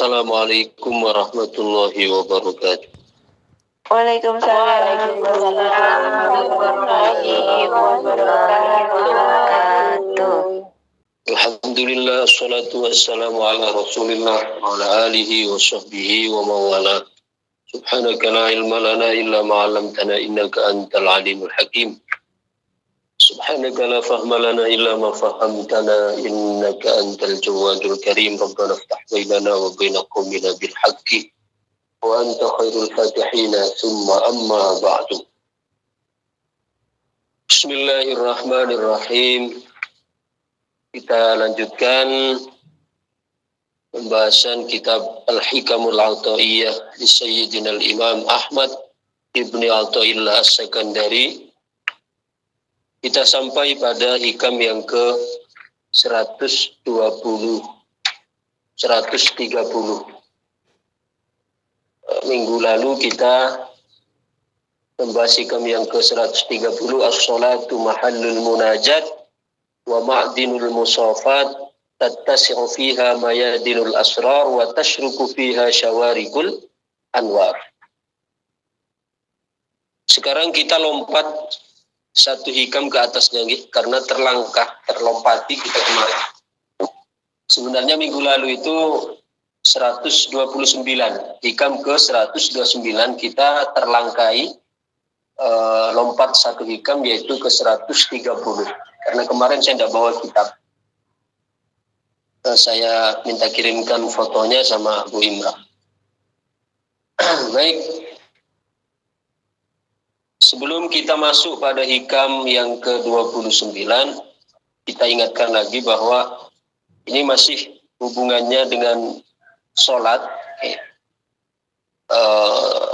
Assalamualaikum warahmatullahi wabarakatuh. Waalaikumsalam warahmatullahi wabarakatuh. Alhamdulillah, assalatu wassalamu ala rasulillah wa ala alihi wa sahbihi wa mawala. Subhanaka la ilma lana illa ma'alamtana innaka antal alimul hakim. Subhanaka la fahma lana illa ma fahamtana innaka antal jawadul karim. Rabbana ftah bainana wa baina qawmina bil haqqi wa anta khairul fatihina thumma amma ba'du. Bismillahirrahmanirrahim. Kita lanjutkan pembahasan kitab Al-Hikamul Athaiyah di Sayyidina Al-Imam Ahmad Ibni Athaillah As-Sakandari. Kita sampai pada hikam yang ke 130. Minggu lalu kita membahas hikam yang ke 130, as-salatu mahallul munajat wa ma'dinul musafat tattasi'u fiha mayadinul asrar wa tashruku fiha syawarikul anwar. Sekarang kita lompat satu hikam ke atasnya karena terlompati kita kemarin. Sebenarnya minggu lalu itu 129, hikam ke 129 kita terlangkai lompat satu hikam yaitu ke 130. Karena kemarin saya tidak bawa kitab. Saya minta kirimkan fotonya sama Bu Imrah. Baik. Sebelum kita masuk pada hikam yang ke-29, kita ingatkan lagi bahwa ini masih hubungannya dengan sholat.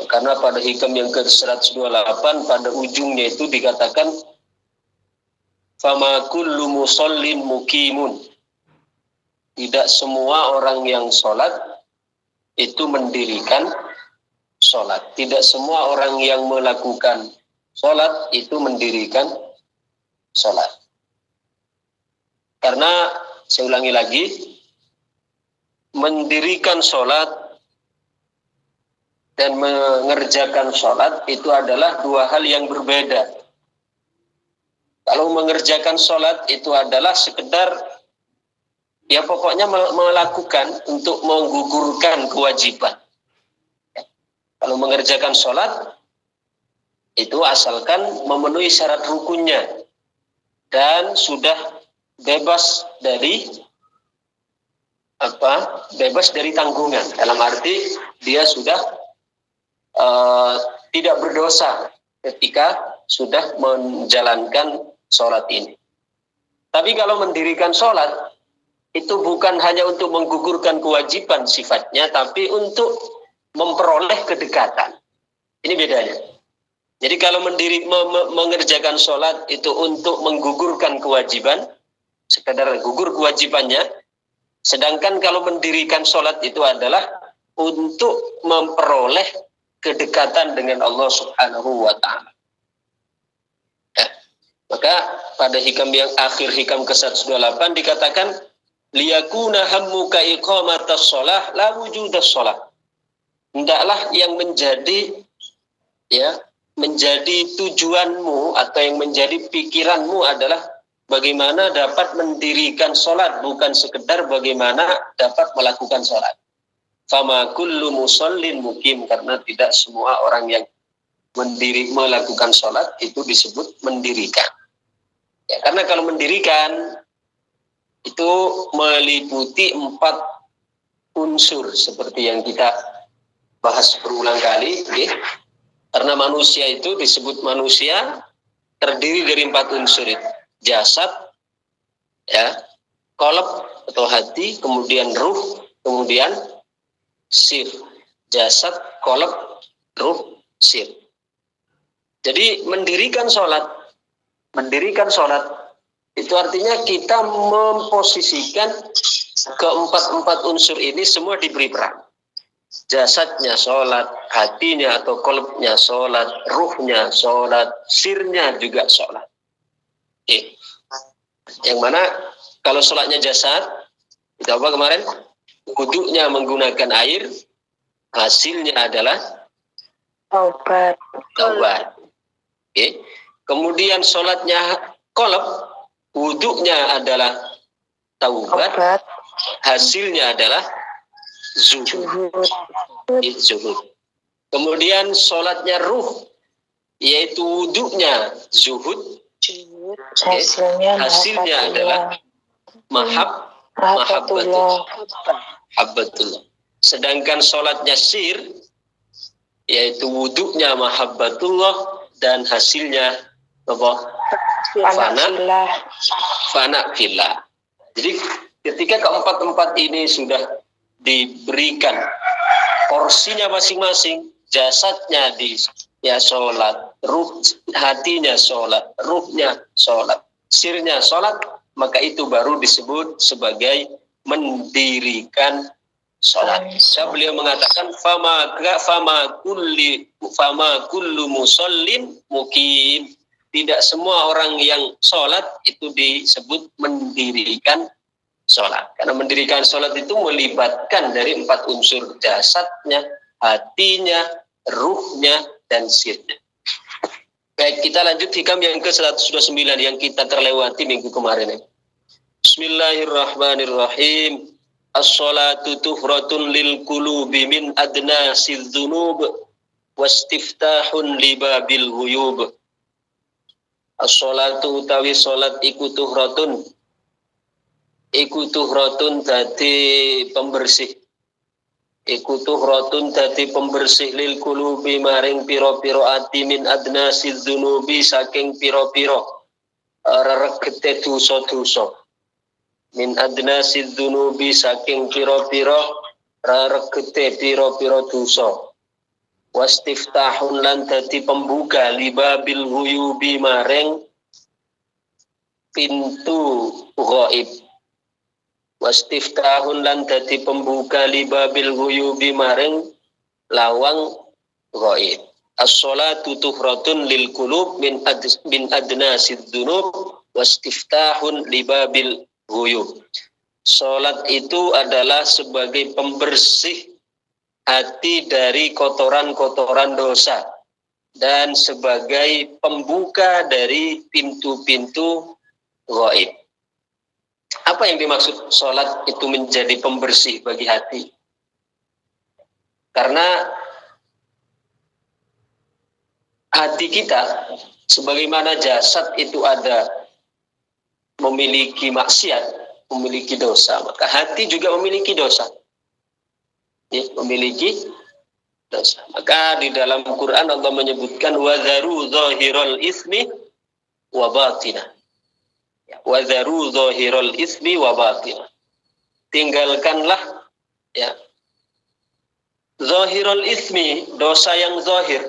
Karena pada hikam yang ke-128, pada ujungnya itu dikatakan fama kullu musallin muqimun. Tidak semua orang yang sholat itu mendirikan sholat. Tidak semua orang yang melakukan sholat itu mendirikan sholat. Karena saya ulangi lagi, mendirikan sholat dan mengerjakan sholat itu adalah dua hal yang berbeda. Kalau mengerjakan sholat itu adalah sekedar ya pokoknya melakukan untuk menggugurkan kewajiban. Kalau mengerjakan sholat itu asalkan memenuhi syarat rukunnya dan sudah bebas dari tanggungan. Dalam arti dia sudah tidak berdosa ketika sudah menjalankan sholat ini. Tapi kalau mendirikan sholat itu bukan hanya untuk menggugurkan kewajiban sifatnya, tapi untuk memperoleh kedekatan. Ini bedanya. Jadi kalau mengerjakan sholat itu untuk menggugurkan kewajiban, sekadar gugur kewajibannya. Sedangkan kalau mendirikan sholat itu adalah untuk memperoleh kedekatan dengan Allah Subhanahu wa Ta'ala. Maka pada hikam yang akhir, hikam ke-128 dikatakan liyakuna hammuka iqamatas shalah la wujudas shalah. Hendaklah yang menjadi tujuanmu atau yang menjadi pikiranmu adalah bagaimana dapat mendirikan sholat, bukan sekedar bagaimana dapat melakukan sholat. Fama kullu musallin muqim, karena tidak semua orang yang melakukan sholat itu disebut mendirikan. Ya, karena kalau mendirikan itu meliputi 4 unsur seperti yang kita bahas berulang kali. Karena manusia itu disebut manusia terdiri dari 4 unsur itu. Jasad, qalb atau hati, kemudian ruh, kemudian sir. Jasad, qalb, ruh, sir. Jadi mendirikan sholat itu artinya kita memposisikan keempat unsur ini semua diberi peran. Jasadnya sholat, hatinya atau qalbnya sholat, ruhnya sholat, sirnya juga sholat. Yang mana kalau sholatnya jasad, itu apa kemarin? wudunya menggunakan air, hasilnya adalah taubat. Oke. Kemudian sholatnya qalb, wudunya adalah taubat, hasilnya adalah zuhud. Kemudian sholatnya ruh, yaitu wudunya zuhud, hasilnya adalah mahabbatullah. Sedangkan sholatnya sir, yaitu wudunya mahabbatullah dan hasilnya apa? Fana fillah. Jadi ketika keempat-empat ini sudah diberikan porsinya masing-masing, jasadnya sholat, ruh hatinya sholat, ruhnya sholat, sirnya sholat, maka itu baru disebut sebagai mendirikan sholat. Beliau mengatakan fama kullu musallin mukim. Tidak semua orang yang sholat itu disebut mendirikan sholat. Karena mendirikan sholat itu melibatkan dari 4 unsur: jasadnya, hatinya, ruhnya, dan sirnya. Baik, kita lanjut hikam yang ke-109 yang kita terlewati minggu kemarin. Bismillahirrahmanirrahim. As-salatu tuhratun lil qulubi min adnasil dzunub wastiftahun libabil ghuyub. As-salatu utawi salat iku tuhratun dadi pembersih. Iku tuhratun dadi pembersih lil qulubi maring pira-pira ati min adnasil dzunubi saking pira-pira regete dosa-dosa. Min adnasil dzunubi saking pira-pira regete pira-pira dosa. Wastiftahun lan dadi pembuka libabil ghuyubi maring pintu ghaib. Wastiftahun lan dadi pembuka libabil ghuyubi maring lawang ghaib. As-salatu tuhratun lil qulub min adnasid dzunub wastiftahun libabil ghuyub. Salat itu adalah sebagai pembersih hati dari kotoran-kotoran dosa dan sebagai pembuka dari pintu-pintu ghaib. Apa yang dimaksud sholat itu menjadi pembersih bagi hati? Karena hati kita, sebagaimana jasad itu ada memiliki maksiat, memiliki dosa, maka hati juga memiliki dosa. Memiliki dosa. Maka di dalam Quran Allah menyebutkan wadharu zahiral ismi wa batinah. Wadharu zahiral ismi wa batinah. Tinggalkanlah zahiral ismi, dosa yang zahir,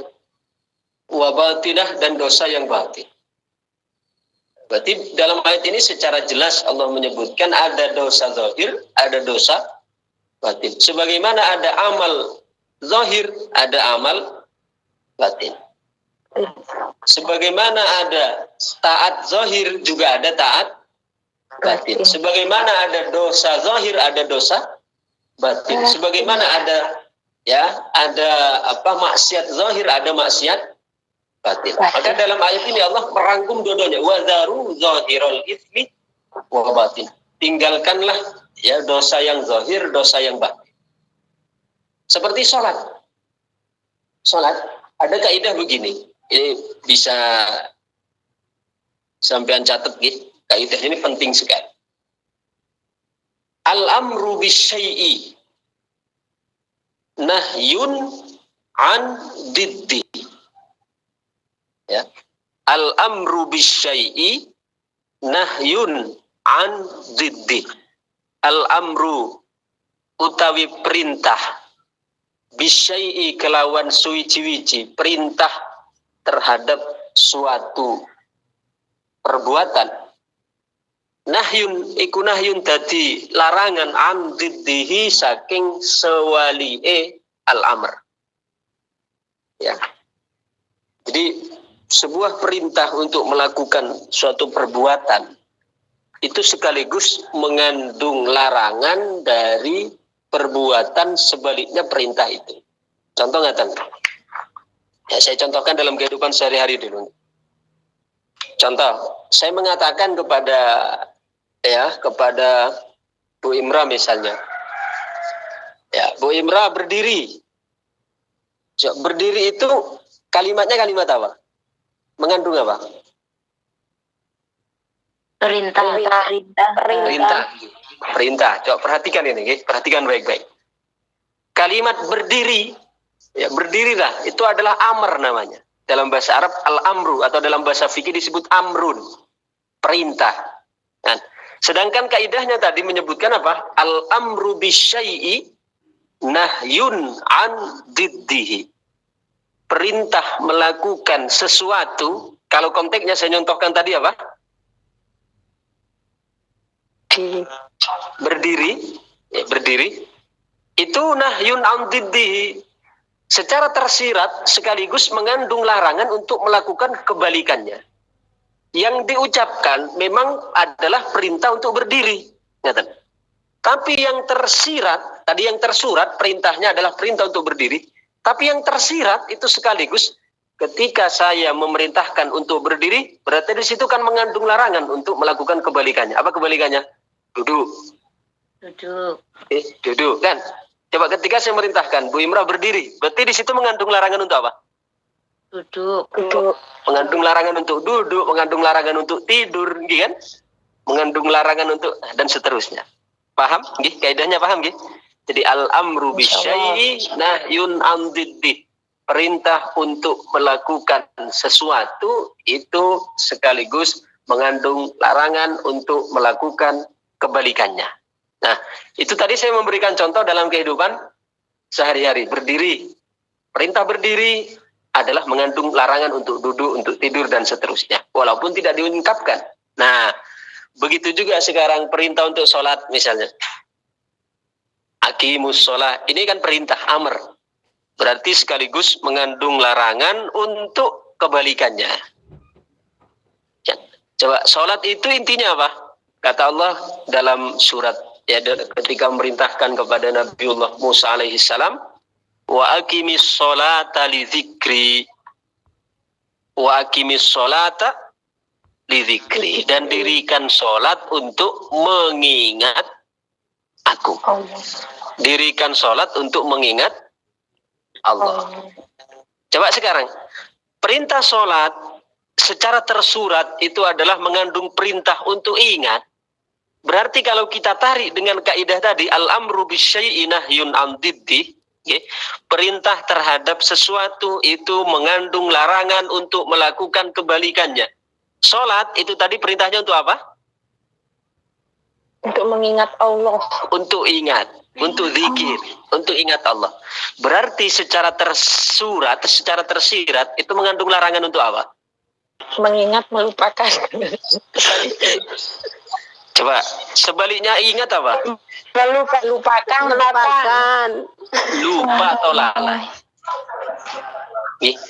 wa batinah, dan dosa yang batin. Berarti dalam ayat ini secara jelas Allah menyebutkan ada dosa zahir, ada dosa batin. Sebagaimana ada amal zahir, ada amal batin. Sebagaimana ada taat zahir, juga ada taat batin. Sebagaimana ada dosa zahir, ada dosa batin. Sebagaimana ada maksiat zahir, ada maksiat batin. Maka dalam ayat ini Allah merangkum dua-duanya. Wadharu zahiral itsmi wa batin. Tinggalkanlah dosa yang zahir, dosa yang batin. Seperti sholat. Sholat, ada kaidah begini. Ini bisa sampean catat gitu. Kaidah ini penting sekali. Al-amru bisyai'i nahyun an diddi. Al-amru bisyai'i nahyun an diddi. Al-amru utawi perintah bisyai'i kelawan suwiji-wiji, perintah terhadap suatu perbuatan. Nahyun iku nahyun dadi larangan an diddihi saking sewalie al-amr. Jadi sebuah perintah untuk melakukan suatu perbuatan itu sekaligus mengandung larangan dari perbuatan sebaliknya perintah itu. Contoh ngaten. Ya, saya contohkan dalam kehidupan sehari-hari dulu. Contoh, saya mengatakan kepada Bu Imra misalnya. Ya, Bu Imra berdiri. Berdiri itu kalimatnya kalimat apa? Mengandung apa? Perintah. Coba perhatikan ini, perhatikan baik-baik. Kalimat berdiri, ya berdirilah, itu adalah amr namanya. Dalam bahasa Arab al-amru, atau dalam bahasa fikih disebut amrun, perintah. Kan? Sedangkan kaidahnya tadi menyebutkan apa? Al-amru bisyai'i nahyun an diddihi. Perintah melakukan sesuatu, kalau konteksnya saya nyontohkan tadi apa? Berdiri, itu nahyun an diddihi. Secara tersirat sekaligus mengandung larangan untuk melakukan kebalikannya. Yang diucapkan memang adalah perintah untuk berdiri. Tapi yang tersirat, tadi yang tersurat perintahnya adalah perintah untuk berdiri. Tapi yang tersirat itu sekaligus ketika saya memerintahkan untuk berdiri, berarti di situ kan mengandung larangan untuk melakukan kebalikannya. Apa kebalikannya? Duduk. Duduk kan? Coba ketika saya merintahkan Bu Imra berdiri, berarti di situ mengandung larangan untuk apa? Duduk. Mengandung larangan untuk duduk, mengandung larangan untuk tidur, kan? Mengandung larangan untuk dan seterusnya. Paham? Nggih, kaidahnya paham nggih? Jadi al-amru bisyai'i nahyun an diddi. Perintah untuk melakukan sesuatu itu sekaligus mengandung larangan untuk melakukan kebalikannya. Nah, itu tadi saya memberikan contoh dalam kehidupan sehari-hari. Berdiri, perintah berdiri adalah mengandung larangan untuk duduk, untuk tidur, dan seterusnya. Walaupun tidak diungkapkan. Nah, begitu juga sekarang perintah untuk sholat misalnya. Aqimus sholat, ini kan perintah amr. Berarti sekaligus mengandung larangan untuk kebalikannya. Coba, sholat itu intinya apa? Kata Allah dalam surat, ya, ketika memerintahkan kepada Nabiullah Musa alaihissalam, wa aqimis sholata li dzikri, wa aqimis sholata li dzikri, dan dirikan sholat untuk mengingat aku. Dirikan sholat untuk mengingat Allah. Coba sekarang, perintah sholat secara tersurat itu adalah mengandung perintah untuk ingat. Berarti kalau kita tarik dengan kaidah tadi, al-amru bisyai'i nahyun an diddi, perintah terhadap sesuatu itu mengandung larangan untuk melakukan kebalikannya. Sholat itu tadi perintahnya untuk apa? Untuk mengingat Allah. Untuk ingat, untuk zikir, untuk ingat Allah. Berarti secara tersurat, secara tersirat itu mengandung larangan untuk apa? Mengingat, melupakan. Coba, sebaliknya ingat apa? Lupakan. Lupa atau lalai?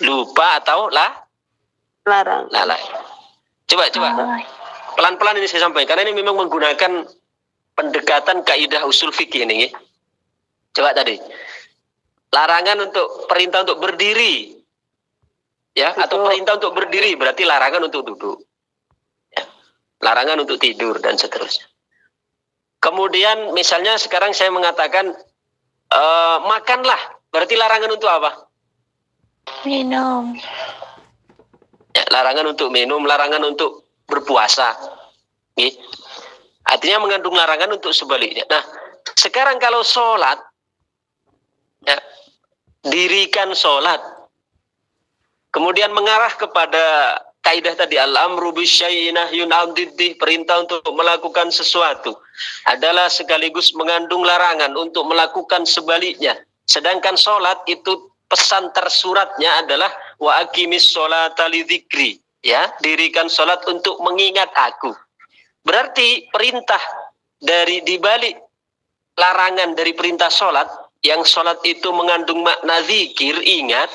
Lupa atau lalai. Coba. Pelan-pelan ini saya sampaikan, karena ini memang menggunakan pendekatan kaidah usul fikih ini. Coba tadi. Larangan untuk perintah untuk berdiri. Ya, atau perintah untuk berdiri berarti larangan untuk duduk. Larangan untuk tidur dan seterusnya. Kemudian misalnya sekarang saya mengatakan makanlah, berarti larangan untuk apa? Minum. Ya, larangan untuk minum, larangan untuk berpuasa. Artinya mengandung larangan untuk sebaliknya. Nah, sekarang kalau sholat, ya, dirikan sholat, kemudian mengarah kepada kaidah tadi, al-amru bisyai'i nahyun 'an diddi, perintah untuk melakukan sesuatu adalah sekaligus mengandung larangan untuk melakukan sebaliknya. Sedangkan sholat itu pesan tersuratnya adalah wa aqimis sholata li dzikri, ya, dirikan sholat untuk mengingat aku. Berarti perintah dari dibalik larangan dari perintah sholat, yang sholat itu mengandung makna zikir, ingat,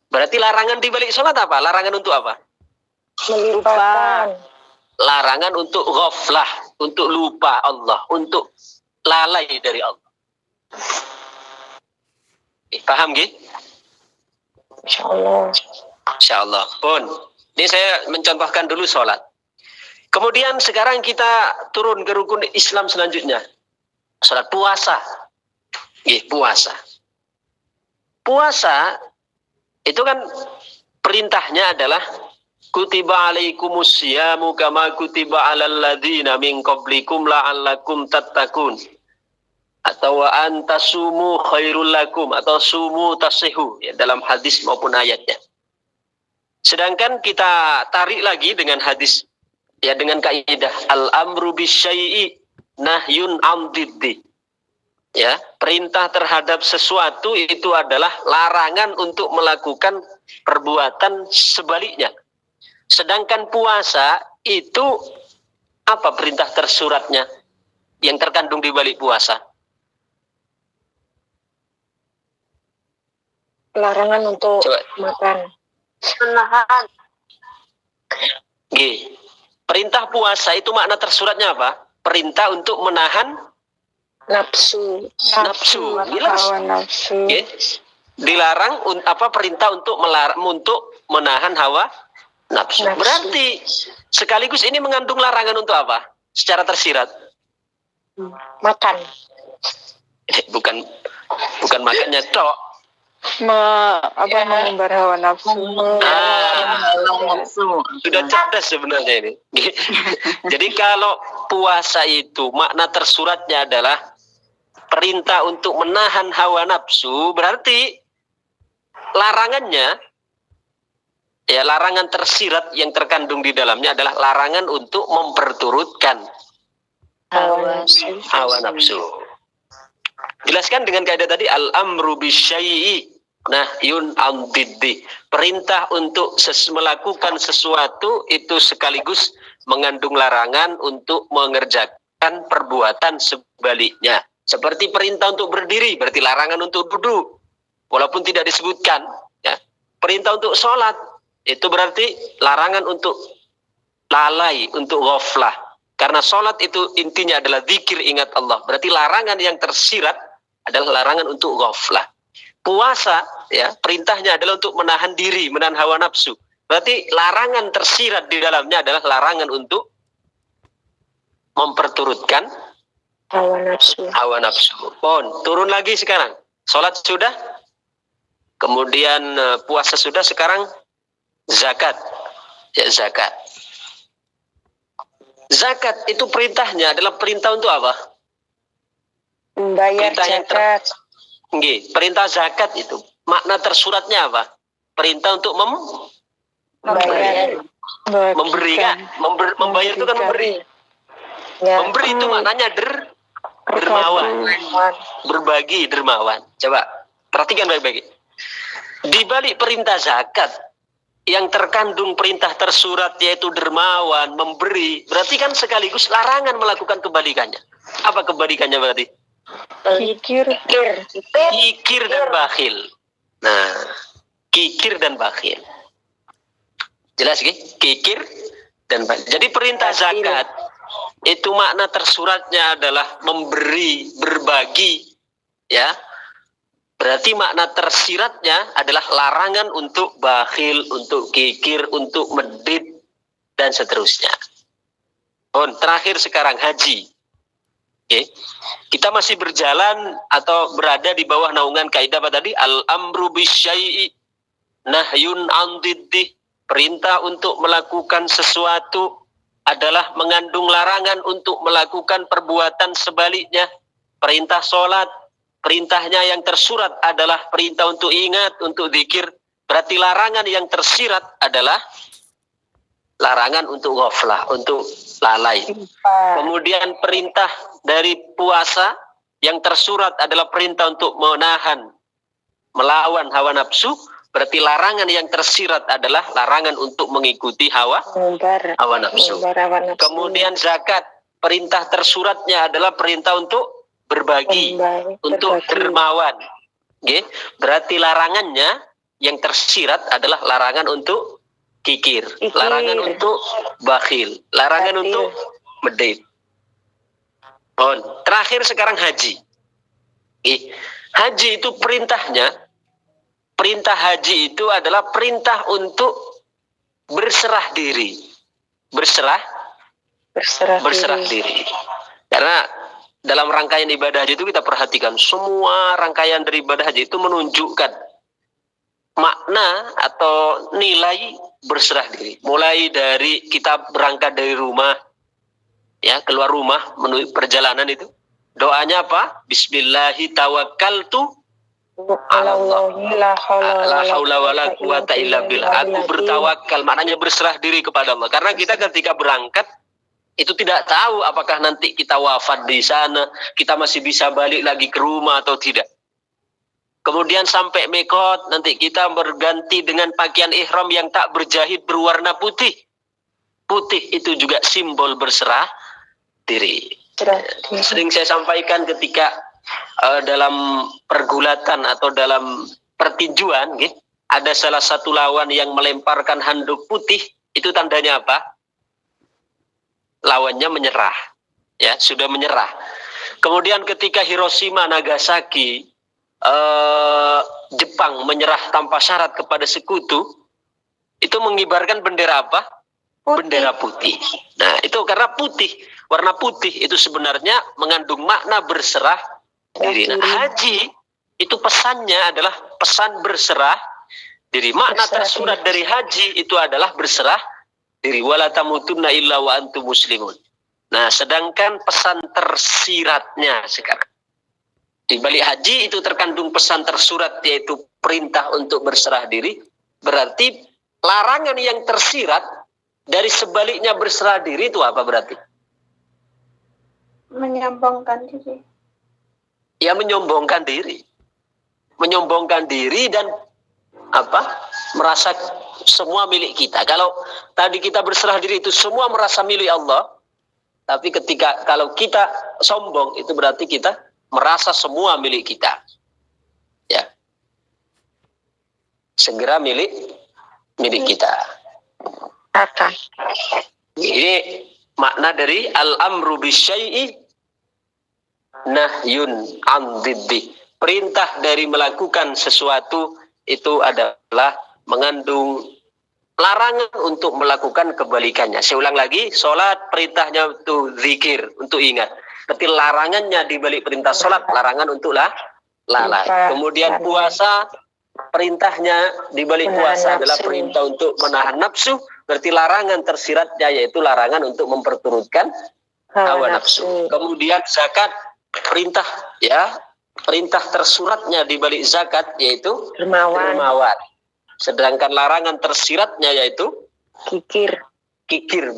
berarti larangan dibalik sholat apa? Larangan untuk apa? Melupakan. Larangan untuk ghaflah, untuk lupa Allah, untuk lalai dari Allah. Paham nggih? Insyaallah. Insyaallah. Pun. Ini saya mencontohkan dulu sholat. Kemudian sekarang kita turun ke rukun Islam selanjutnya. Sholat puasa. Puasa. Puasa itu kan perintahnya adalah kutiba alaikumus syiyamu kama kutiba alal ladzina min qablikum la'allakum tattaqun. Atau wa antasumu khairul lakum atau sumu tasihu ya, dalam hadis maupun ayatnya. Sedangkan kita tarik lagi dengan hadis ya, dengan kaidah al-amru bisyai'i nahyun amdiddi. Ya, perintah terhadap sesuatu itu adalah larangan untuk melakukan perbuatan sebaliknya. Sedangkan puasa itu apa perintah tersuratnya yang terkandung di balik puasa? Larangan untuk Coba. makan. Menahan. Perintah puasa itu makna tersuratnya apa? Perintah untuk menahan Nafsu. Jelas. Hawa nafsu. Dilarang perintah untuk menahan hawa nafsu. Berarti sekaligus ini mengandung larangan untuk apa? Secara tersirat. Makan. Bukan makannya tok. Mengumbar hawa nafsu. Sudah cerdas sebenarnya ini. Jadi kalau puasa itu makna tersuratnya adalah perintah untuk menahan hawa nafsu, berarti larangannya ya, larangan tersirat yang terkandung di dalamnya adalah larangan untuk memperturutkan hawa nafsu. Jelaskan dengan kaidah tadi al-amru bisyai'i nahyun amdiddi. Perintah untuk melakukan sesuatu itu sekaligus mengandung larangan untuk mengerjakan perbuatan sebaliknya. Seperti perintah untuk berdiri, berarti larangan untuk duduk. Walaupun tidak disebutkan. Ya. Perintah untuk sholat, itu berarti larangan untuk lalai, untuk ghaflah. Karena sholat itu intinya adalah zikir, ingat Allah. Berarti larangan yang tersirat adalah larangan untuk ghaflah. Puasa, ya, perintahnya adalah untuk menahan diri, menahan hawa nafsu. Berarti larangan tersirat di dalamnya adalah larangan untuk memperturutkan hawa nafsu. Turun lagi sekarang. Sholat sudah, kemudian puasa sudah, sekarang zakat. Ya, zakat. Zakat itu perintahnya adalah perintah untuk apa? Membayar zakat. Perintah zakat itu makna tersuratnya apa? Perintah untuk Membayar. memberi kan? Membayar itu kan memberi. Ya. Memberi itu maknanya dermawan. Berbagi, dermawan. Coba perhatikan baik-baik. Di balik perintah zakat yang terkandung perintah tersurat yaitu dermawan, memberi, berarti kan sekaligus larangan melakukan kebalikannya. Apa kebalikannya berarti? Kikir dan bakhil. Nah, kikir dan bakhil. Jelas gak? Kikir dan bakhil. Jadi perintah zakat itu makna tersuratnya adalah memberi, berbagi, ya. Berarti makna tersiratnya adalah larangan untuk bakhil, untuk kikir, untuk medit, dan seterusnya. Terakhir sekarang haji. Kita masih berjalan atau berada di bawah naungan kaidah apa tadi? Al-amru bisyai'i nahyun andiddi. Perintah untuk melakukan sesuatu adalah mengandung larangan untuk melakukan perbuatan sebaliknya. Perintah sholat, perintahnya yang tersurat adalah perintah untuk ingat, untuk zikir. Berarti larangan yang tersirat adalah larangan untuk ghaflah, untuk lalai. Kemudian perintah dari puasa yang tersurat adalah perintah untuk menahan, melawan hawa nafsu. Berarti larangan yang tersirat adalah larangan untuk mengikuti hawa nafsu. Kemudian zakat, perintah tersuratnya adalah perintah untuk berbagi, untuk dermawan. Berarti larangannya yang tersirat adalah larangan untuk kikir, larangan untuk bakhil, larangan untuk medit. Terakhir sekarang haji. Haji itu perintah haji itu adalah perintah untuk berserah diri. Berserah diri. Karena dalam rangkaian ibadah haji itu kita perhatikan semua rangkaian dari ibadah haji itu menunjukkan makna atau nilai berserah diri. Mulai dari kita berangkat dari rumah, ya, keluar rumah menuju perjalanan itu. Doanya apa? Bismillahi tawakkaltu ala Allah. La haula wala quwata illa billah. Aku bertawakal, maknanya berserah diri kepada Allah. Karena kita ketika berangkat itu tidak tahu apakah nanti kita wafat di sana, kita masih bisa balik lagi ke rumah atau tidak. Kemudian sampai Mekot, nanti kita berganti dengan pakaian ihram yang tak berjahit berwarna putih. Putih itu juga simbol berserah diri. Sering saya sampaikan ketika dalam pergulatan atau dalam pertinjuan, ada salah satu lawan yang melemparkan handuk putih, itu tandanya apa? Lawannya menyerah, ya, sudah menyerah. Kemudian ketika Hiroshima, Nagasaki, Jepang menyerah tanpa syarat kepada sekutu, itu mengibarkan bendera apa? Bendera putih. Nah, itu karena putih, warna putih itu sebenarnya mengandung makna berserah diri. Nah, haji itu pesannya adalah pesan berserah diri. Makna tersurat dari haji itu adalah berserah diri. Wala tamutunna illa wa antum muslimun. Nah, sedangkan pesan tersiratnya sekarang di balik haji itu terkandung pesan tersurat, yaitu perintah untuk berserah diri. Berarti larangan yang tersirat dari sebaliknya berserah diri itu apa berarti? Menyombongkan diri. Ya, menyombongkan diri. Menyombongkan diri dan apa? Merasa semua milik kita. Kalau tadi kita berserah diri itu semua merasa milik Allah. Tapi kalau kita sombong itu berarti kita merasa semua milik kita. Ya. Segera milik kita. Ini makna dari al-amru bisyai'i nahyun an diddi. Perintah dari melakukan sesuatu itu adalah mengandung larangan untuk melakukan kebalikannya. Saya ulang lagi, sholat perintahnya itu zikir, untuk ingat. Berarti larangannya di balik perintah sholat, larangan untuk lalai. Kemudian puasa, perintahnya di balik puasa adalah perintah untuk menahan nafsu. Berarti larangan tersiratnya yaitu larangan untuk memperturutkan hawa nafsu. Kemudian zakat, perintah tersuratnya di balik zakat yaitu dermawan. Sedangkan larangan tersiratnya yaitu kikir,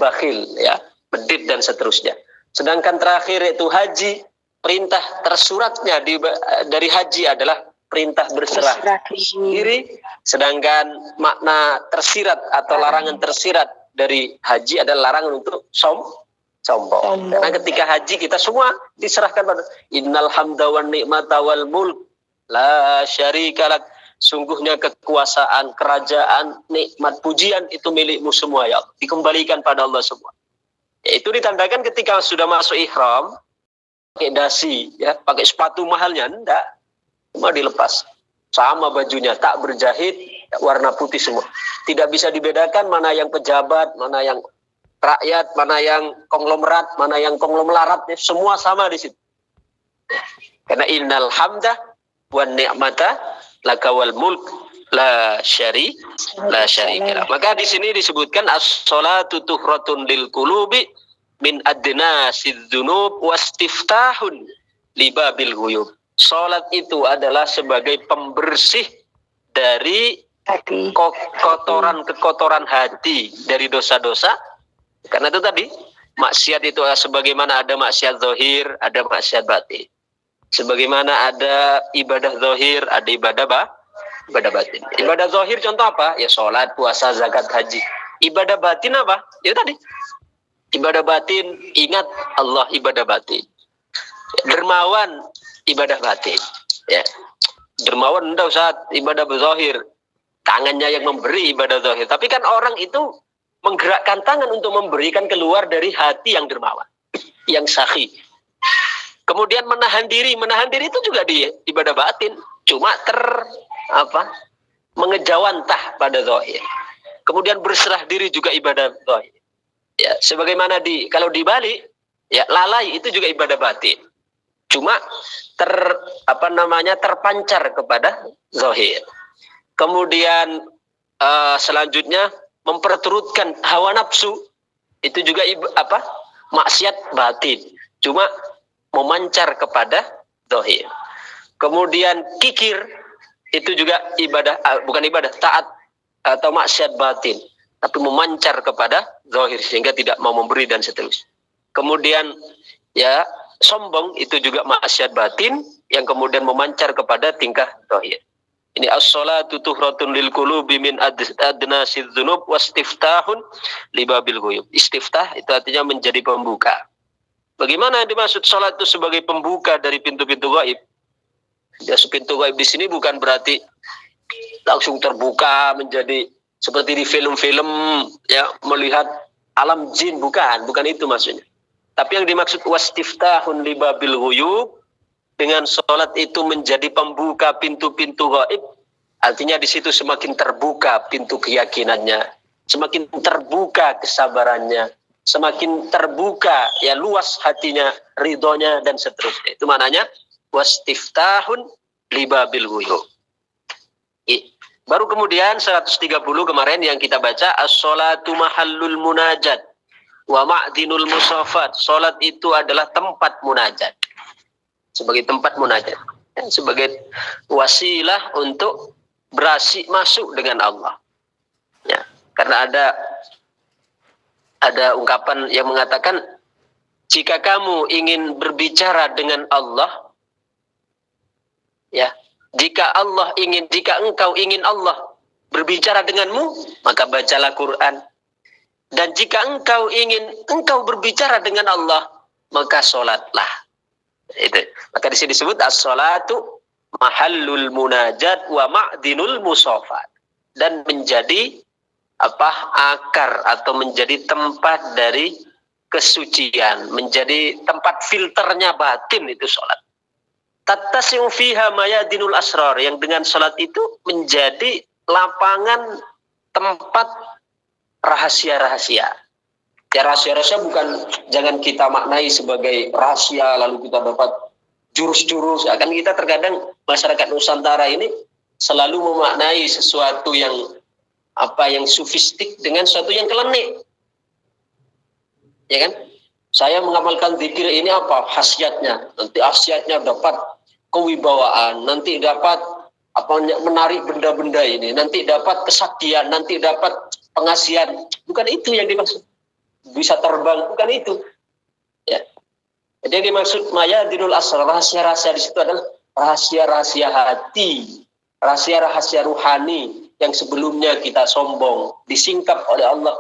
bakhil, ya, bedit dan seterusnya. Sedangkan terakhir yaitu haji, perintah tersuratnya dari haji adalah perintah berserah diri. Sedangkan makna tersirat atau larangan tersirat dari haji adalah larangan untuk sombong. Karena ketika haji kita semua diserahkan pada innal hamda wan ni'mata wal mulk la syarika lak. Sungguhnya kekuasaan, kerajaan, nikmat, pujian itu milikmu semua, ya Allah. Dikembalikan pada Allah semua. Itu ditandakan ketika sudah masuk ihram, pakai dasi, ya, pakai sepatu mahalnya, enggak, cuma dilepas. Sama bajunya, tak berjahit, warna putih semua. Tidak bisa dibedakan mana yang pejabat, mana yang rakyat, mana yang konglomerat, mana yang konglomeraat, ya, semua sama di situ. Karena innal hamda wan ni'mata lakawal mulk la syarika. Maka di sini disebutkan as-sholatu tuhratun lil qulubi min adnasid dzunub wastiftahun libabil ghuyub. Salat itu adalah sebagai pembersih dari kekotoran hati, dari dosa-dosa. Karena itu tadi maksiat itu sebagaimana ada maksiat zahir, ada maksiat batin. Sebagaimana ada ibadah zahir, ada ibadah batin. Ibadah zahir contoh apa? Ya sholat, puasa, zakat, haji. Ibadah batin apa? Ya tadi. Ibadah batin, ingat Allah, ibadah batin. Dermawan, ibadah batin. Ya. Dermawan enggak usah ibadah zahir. Tangannya yang memberi ibadah zahir. Tapi kan orang itu menggerakkan tangan untuk memberikan keluar dari hati yang dermawan, yang sahih. Kemudian menahan diri itu juga di ibadah batin, cuma mengejawantah pada zahir. Kemudian berserah diri juga ibadah zahir. Ya, sebagaimana kalau dibalik, ya lalai itu juga ibadah batin. Cuma terpancar kepada zahir. Kemudian selanjutnya memperturutkan hawa nafsu itu juga maksiat batin. Cuma memancar kepada zahir. Kemudian kikir itu juga bukan ibadah, taat atau maksiat batin, tapi memancar kepada zahir sehingga tidak mau memberi dan seterusnya. Kemudian ya sombong itu juga maksiat batin yang kemudian memancar kepada tingkah zahir. Ini as-salatu tuhratun lil qulubi min adnasidz dzunub wastiftahun libabil ghuyub. Istiftah itu artinya menjadi pembuka. Bagaimana yang dimaksud salat itu sebagai pembuka dari pintu-pintu gaib? Ya, pintu gaib di sini bukan berarti langsung terbuka menjadi seperti di film-film ya melihat alam jin, bukan itu maksudnya. Tapi yang dimaksud wastiftahun libabil ghuyub, dengan salat itu menjadi pembuka pintu-pintu gaib, artinya di situ semakin terbuka pintu keyakinannya, semakin terbuka kesabarannya, semakin terbuka ya luas hatinya, ridhonya dan seterusnya. Itu maknanya wastiftahun libabil ghuyub. Baru kemudian 130 kemarin yang kita baca, as-salatu mahallul munajat wa ma'dinul musafat. Salat itu adalah tempat munajat. Sebagai tempat munajat, ya, sebagai wasilah untuk masuk dengan Allah. Ya, karena ada ungkapan yang mengatakan, jika kamu ingin berbicara dengan Allah, ya, jika engkau ingin Allah berbicara denganmu, maka bacalah Quran. Dan jika engkau berbicara dengan Allah, maka sholatlah. Itu. Maka di sini disebut as-salatu mahallul munajat wa ma'dinul musafat, dan menjadi akar atau menjadi tempat dari kesucian, menjadi tempat filternya batin itu sholat. Tattasi'u fiha mayadinul asrar, yang dengan sholat itu menjadi lapangan tempat rahasia-rahasia. Ya, rahasia-rahasia jangan kita maknai sebagai rahasia lalu kita dapat jurus-jurus. Akan kita terkadang masyarakat Nusantara ini selalu memaknai sesuatu yang sufistik dengan sesuatu yang kelenik. Ya kan? Saya mengamalkan zikir ini khasiatnya? Nanti khasiatnya dapat kewibawaan, nanti dapat menarik benda-benda ini, nanti dapat kesaktian, nanti dapat pengasihan. Bukan itu yang dimaksud. Bisa terbang, bukan itu. Ya. Jadi yang dimaksud mayadinul asrar, rahasia-rahasia di situ adalah rahasia-rahasia hati, rahasia-rahasia ruhani yang sebelumnya kita sombong, disingkap oleh Allah.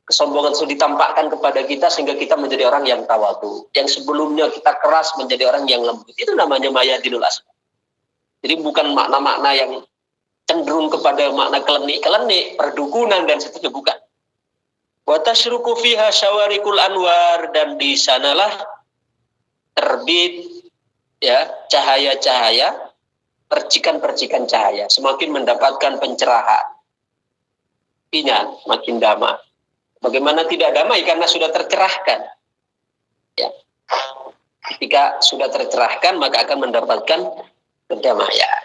Kesombongan itu ditampakkan kepada kita sehingga kita menjadi orang yang tawadu. Yang sebelumnya kita keras menjadi orang yang lembut. Itu namanya mayadinul asrar. Jadi bukan makna-makna yang cenderung kepada makna kelenik-kelenik, perdukunan dan seterusnya, bukan. Wa tasyruqu fiha syawarikul anwar, dan di sanalah terbit ya cahaya-cahaya, percikan-percikan cahaya, semakin mendapatkan pencerahan. Pinya makin damai. Bagaimana tidak damai? Karena sudah tercerahkan. Ya. Ketika sudah tercerahkan, maka akan mendapatkan kedamaian.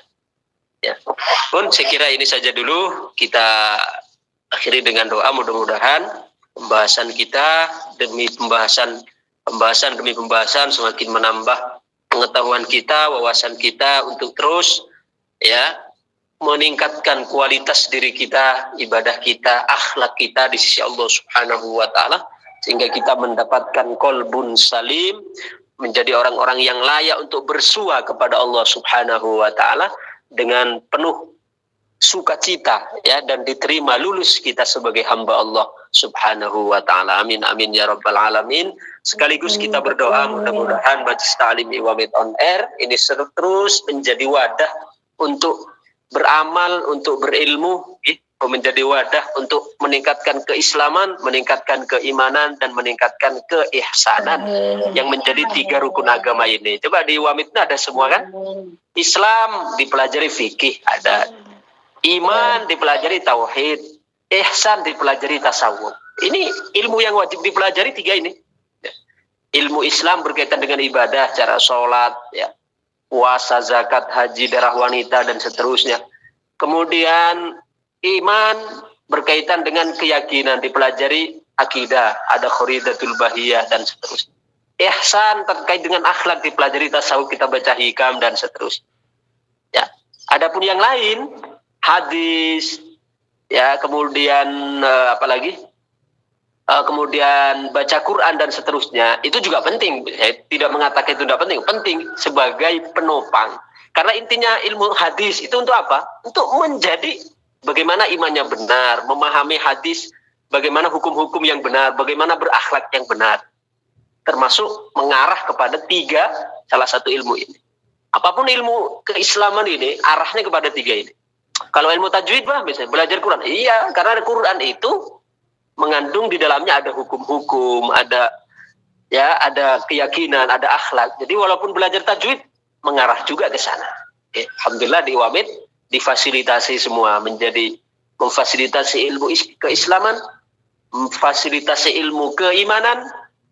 Ya. Pun saya kira ini saja dulu, kita akhiri dengan doa. Mudah-mudahan pembahasan kita demi pembahasan semakin menambah pengetahuan kita, wawasan kita untuk terus ya meningkatkan kualitas diri kita, ibadah kita, akhlak kita di sisi Allah Subhanahu wa taala, sehingga kita mendapatkan qalbun salim, menjadi orang-orang yang layak untuk bersua kepada Allah Subhanahu wa taala dengan penuh sukacita ya, dan diterima lulus kita sebagai hamba Allah Subhanahu wa taala. Amin amin ya rabbal alamin. Sekaligus kita berdoa mudah-mudahan Majlis Ta'lim Iwamid on Air ini terus menjadi wadah untuk beramal, untuk berilmu menjadi wadah untuk meningkatkan keislaman, meningkatkan keimanan, dan meningkatkan keihsanan yang menjadi 3 rukun agama ini. Coba di Wamitna ada semua kan? Islam dipelajari fikih ada, iman dipelajari tauhid, ihsan dipelajari tasawuf. Ini ilmu yang wajib dipelajari 3 ini. Ilmu Islam berkaitan dengan ibadah, cara sholat, ya, puasa, zakat, haji, darah wanita, dan seterusnya. Kemudian iman berkaitan dengan keyakinan, dipelajari akidah, ada khuridatul bahiyah, dan seterusnya. Ihsan terkait dengan akhlak, dipelajari tasawuf, kita baca hikam, dan seterusnya. Ya, adapun yang lain, hadis, ya, kemudian apalagi? Kemudian baca Quran dan seterusnya, itu juga penting. Saya tidak mengatakan itu tidak penting, penting sebagai penopang. Karena intinya ilmu hadis itu untuk apa? Untuk menjadi bagaimana imannya benar, memahami hadis, bagaimana hukum-hukum yang benar, bagaimana berakhlak yang benar. Termasuk mengarah kepada 3 salah satu ilmu ini. Apapun ilmu keislaman ini, arahnya kepada 3 ini. Kalau ilmu tajwid, misalnya belajar Quran. Iya, karena Quran itu mengandung di dalamnya ada hukum-hukum, ada keyakinan, ada akhlak. Jadi walaupun belajar tajwid mengarah juga ke sana. Oke, alhamdulillah di Wamit difasilitasi semua, menjadi memfasilitasi ilmu keislaman, memfasilitasi ilmu keimanan,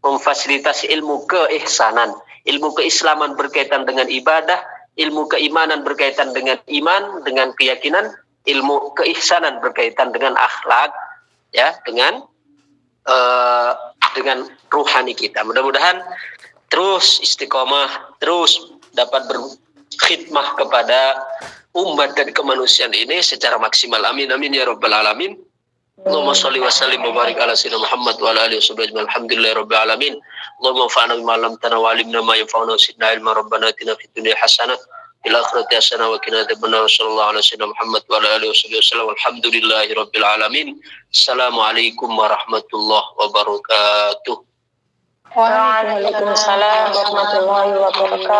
memfasilitasi ilmu keihsanan. Ilmu keislaman berkaitan dengan ibadah, ilmu keimanan berkaitan dengan iman, dengan keyakinan, ilmu keihsanan berkaitan dengan akhlak, ya, dengan ruhani kita. Mudah-mudahan terus istiqomah, terus dapat berkhidmah kepada umat dan kemanusiaan ini secara maksimal. Amin amin ya rabbal alamin. Allahumma shalli wa sallim wa barik ala sayyidina Muhammad wa ala alihi wasallam. Alhamdulillahi rabbil alamin. Allahumma anfa'na bima 'allamtana wa 'allimna ma yanfa'una wa zidna ilma. Rabbana atina fid dunya hasanah fil akhirati hasanah wa qina adzabannar. Sallallahu alaihi wasallam Muhammad wa ala alihi wasallam. Alhamdulillahi rabbil alamin. Assalamualaikum warahmatullahi wabarakatuh. Waalaikumsalam warahmatullahi wabarakatuh.